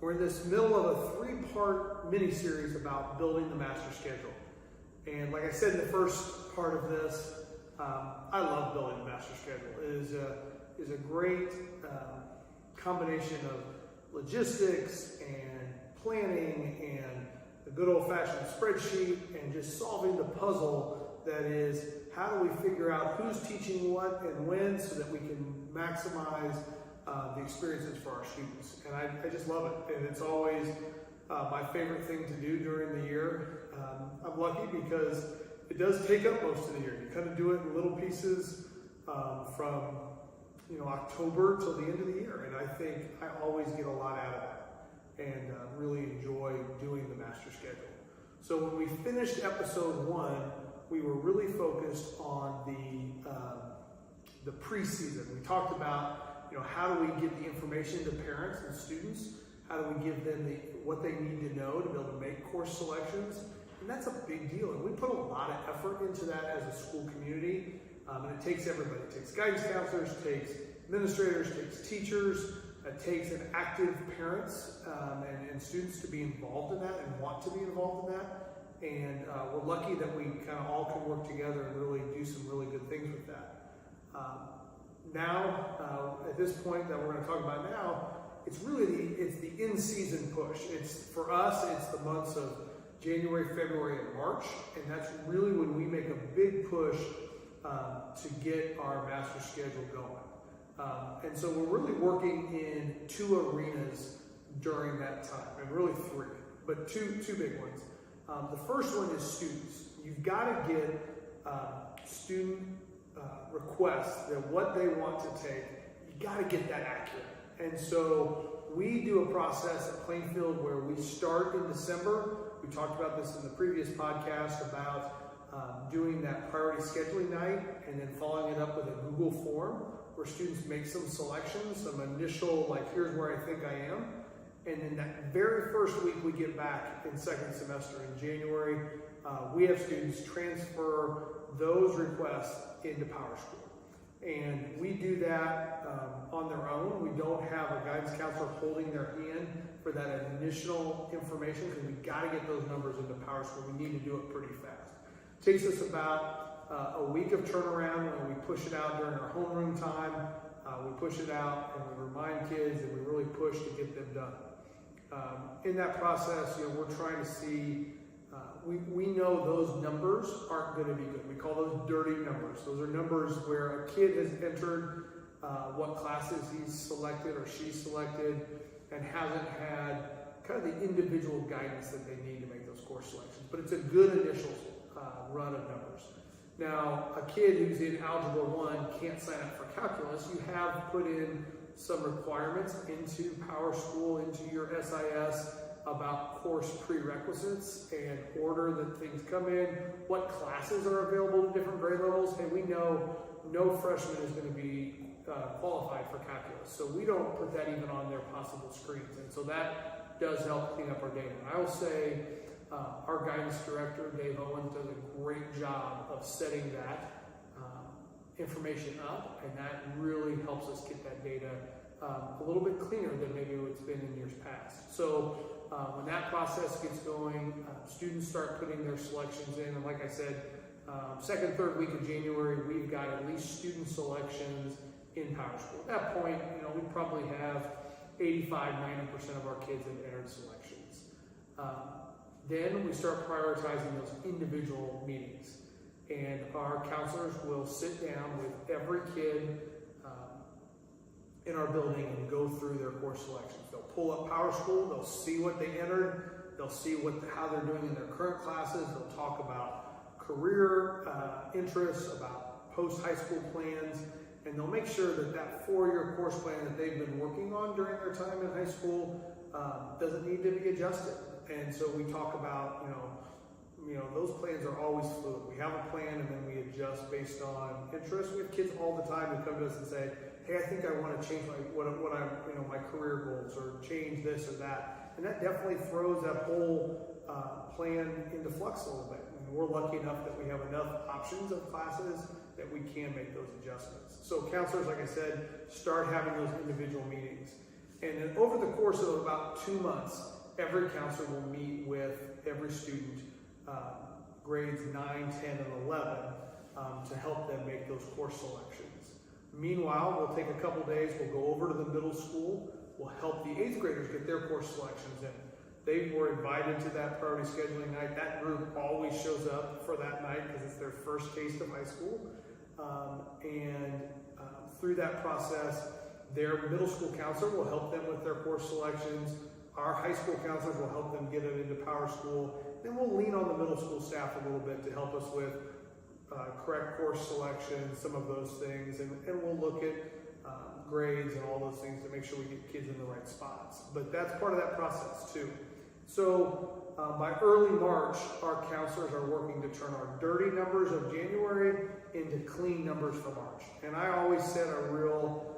We're in this middle of a 3-part mini-series about building the master schedule. And like I said in the first part of this, I love building the master schedule. It is a great combination of logistics and planning and the good old-fashioned spreadsheet and just solving the puzzle that is, how do we figure out who's teaching what and when so that we can maximize the experiences for our students. And I just love it. And it's always my favorite thing to do during the year. I'm lucky because it does take up most of the year. You kind of do it in little pieces from October till the end of the year. And I think I always get a lot out of that and really enjoy doing the master schedule. So when we finished episode 1, we were really focused on the preseason. We talked about how do we get the information to parents and students? How do we give them what they need to know to be able to make course selections? And that's a big deal. And we put a lot of effort into that as a school community. And it takes everybody. It takes guidance counselors, it takes administrators, it takes teachers, it takes an active parents and students to be involved in that and want to be involved in that. And we're lucky that we kind of all can work together and really do some really good things with that. Now, at this point that we're going to talk about now, it's really the in-season push. For us, it's the months of January, February, and March, and that's really when we make a big push to get our master schedule going. And so we're really working in 2 arenas during that time, and really 3, but two big ones. The first one is students. You've got to get student requests that what they want to take, you got to get that accurate. And so we do a process at Plainfield where we start in December. We talked about this in the previous podcast about doing that priority scheduling night and then following it up with a Google form where students make some selections, some initial, like, here's where I think I am. And then that very first week we get back in second semester in January, we have students transfer those requests into PowerSchool. And we do that on their own. We don't have a guidance counselor holding their hand for that initial information because we've got to get those numbers into PowerSchool. We need to do it pretty fast. It takes us about a week of turnaround when we push it out during our homeroom time. We push it out and we remind kids and we really push to get them done. In that process, we're trying to see, we know those numbers aren't going to be good. We call those dirty numbers. Those are numbers where a kid has entered what classes he's selected or she's selected and hasn't had kind of the individual guidance that they need to make those course selections. But it's a good initial run of numbers. Now, a kid who's in Algebra 1 can't sign up for calculus. You have put in some requirements into PowerSchool, into your SIS about course prerequisites and order that things come in, what classes are available at different grade levels. Hey, we know no freshman is going to be qualified for calculus, so we don't put that even on their possible screens. And so that does help clean up our data. And I will say our guidance director, Dave Owens, does a great job of setting that information up, and that really helps us get that data a little bit cleaner than maybe it's been in years past. So when that process gets going, students start putting their selections in, and like I said, second, third week of January, we've got at least student selections in PowerSchool. At that point, we probably have 85-90% of our kids have entered selections. Then we start prioritizing those individual meetings. And our counselors will sit down with every kid in our building and go through their course selections. They'll pull up PowerSchool, they'll see what they entered, they'll see how they're doing in their current classes, they'll talk about career interests, about post-high school plans, and they'll make sure that that 4-year course plan that they've been working on during their time in high school doesn't need to be adjusted. And so we talk about, those plans are always fluid. We have a plan and then we adjust based on interest. We have kids all the time who come to us and say, hey, I think I want to change my career goals or change this or that. And that definitely throws that whole plan into flux a little bit. And we're lucky enough that we have enough options of classes that we can make those adjustments. So counselors, like I said, start having those individual meetings. And then over the course of about 2 months, every counselor will meet with every student, grades 9, 10, and 11, to help them make those course selections. Meanwhile, we'll take a couple days, we'll go over to the middle school, we'll help the 8th graders get their course selections in. They were invited to that priority scheduling night. That group always shows up for that night because it's their first taste of high school. Through that process, their middle school counselor will help them with their course selections. Our high school counselors will help them get it into Power School. Then we'll lean on the middle school staff a little bit to help us with correct course selection, some of those things, and we'll look at grades and all those things to make sure we get kids in the right spots. But that's part of that process too. So by early March, our counselors are working to turn our dirty numbers of January into clean numbers for March. And I always set a real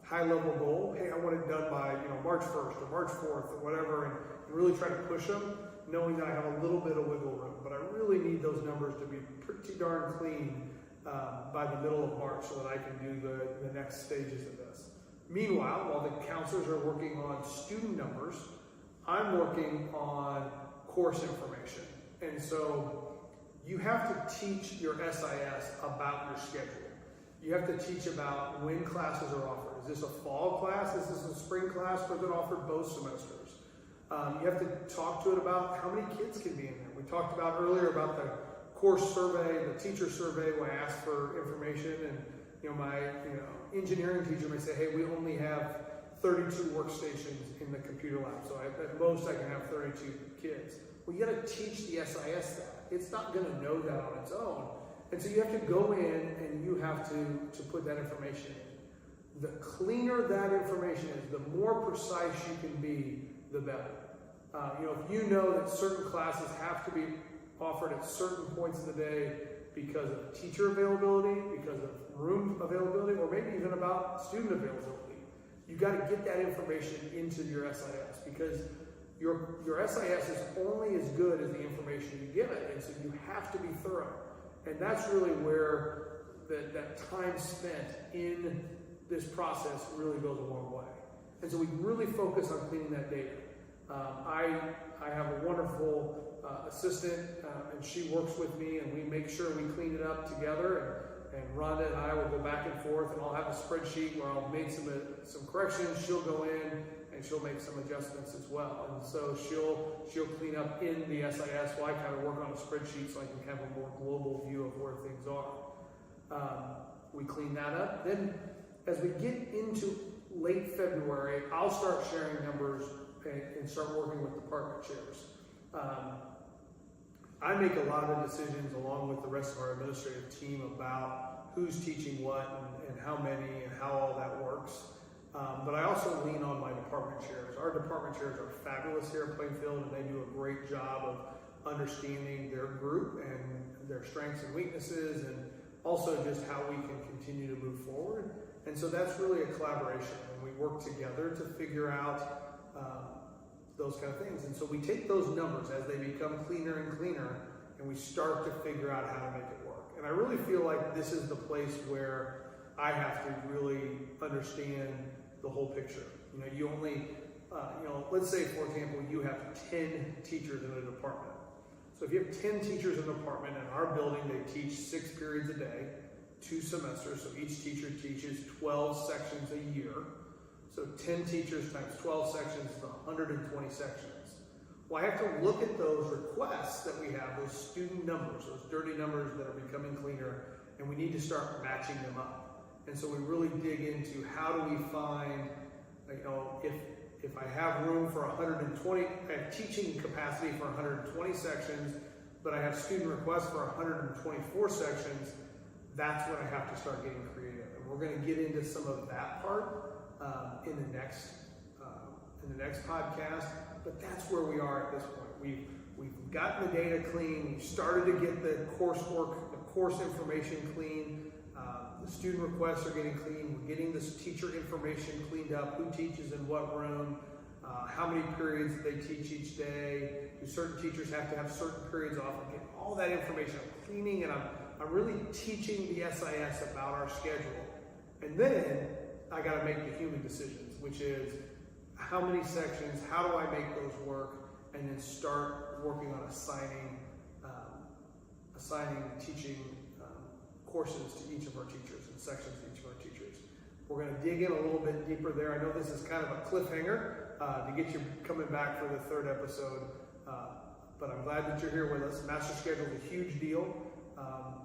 high-level goal. Hey, I want it done by March 1st or March 4th or whatever, and really try to push them, knowing that I have a little bit of wiggle room. But I really need those numbers to be pretty darn clean by the middle of March so that I can do the next stages of this. Meanwhile, while the counselors are working on student numbers, I'm working on course information. And so you have to teach your SIS about your schedule. You have to teach about when classes are offered. Is this a fall class? Is this a spring class? Or is it offered both semesters? You have to talk to it about how many kids can be in there. We talked about earlier about the course survey, the teacher survey, when I asked for information, and my engineering teacher may say, hey, we only have 32 workstations in the computer lab, so at most I can have 32 kids. Well, you got to teach the SIS that. It's not going to know that on its own. And so you have to go in and you have to put that information in. The cleaner that information is, the more precise you can be, the better. If you know that certain classes have to be offered at certain points in the day because of teacher availability, because of room availability, or maybe even about student availability, you got to get that information into your SIS, because your SIS is only as good as the information you give it, and so you have to be thorough. And that's really where that time spent in this process really goes a long way. And so we really focus on cleaning that data. I have a wonderful assistant, and she works with me, and we make sure we clean it up together. And Rhonda and I will go back and forth, and I'll have a spreadsheet where I'll make some corrections. She'll go in and she'll make some adjustments as well. And so she'll clean up in the SIS while I kind of work on a spreadsheet so I can have a more global view of where things are. We clean that up. Then as we get into late February, I'll start sharing numbers and start working with department chairs. I make a lot of decisions along with the rest of our administrative team about who's teaching what and how many and how all that works. But I also lean on my department chairs. Our department chairs are fabulous here at Plainfield, and they do a great job of understanding their group and their strengths and weaknesses, and also just how we can continue to move forward. And so that's really a collaboration, and we work together to figure out those kind of things. And so we take those numbers as they become cleaner and cleaner, and we start to figure out how to make it work. And I really feel like this is the place where I have to really understand the whole picture. You only, let's say, for example, you have 10 teachers in a department. So if you have 10 teachers in a department, in our building, they teach 6 periods a day, 2 semesters, so each teacher teaches 12 sections a year. So 10 teachers times 12 sections is 120 sections. Well, I have to look at those requests that we have, those student numbers, those dirty numbers that are becoming cleaner, and we need to start matching them up. And so we really dig into how do we find, if I have room for 120, I have teaching capacity for 120 sections, but I have student requests for 124 sections, that's when I have to start getting creative. And we're going to get into some of that part in the next podcast, but that's where we are at this point. We've gotten the data clean. We've started to get the coursework, the course information clean. The student requests are getting clean. We're getting this teacher information cleaned up. Who teaches in what room? How many periods they teach each day? Do certain teachers have to have certain periods off? I'm getting all that information. I'm cleaning, and I'm really teaching the SIS about our schedule. And then I got to make the human decisions. which is how many sections, how do I make those work, and then start working on assigning teaching courses to each of our teachers and sections to each of our teachers. We're going to dig in a little bit deeper there. I know this is kind of a cliffhanger to get you coming back for the third episode, but I'm glad that you're here with us. Master schedule is a huge deal.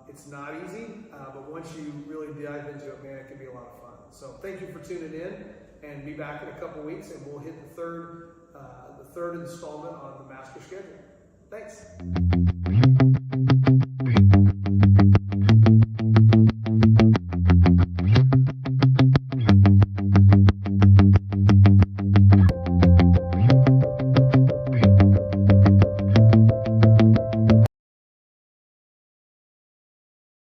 It's not easy, but once you really dive into it, man, it can be a lot of fun. So thank you for tuning in, and be back in a couple weeks, and we'll hit the third installment on the master schedule. Thanks.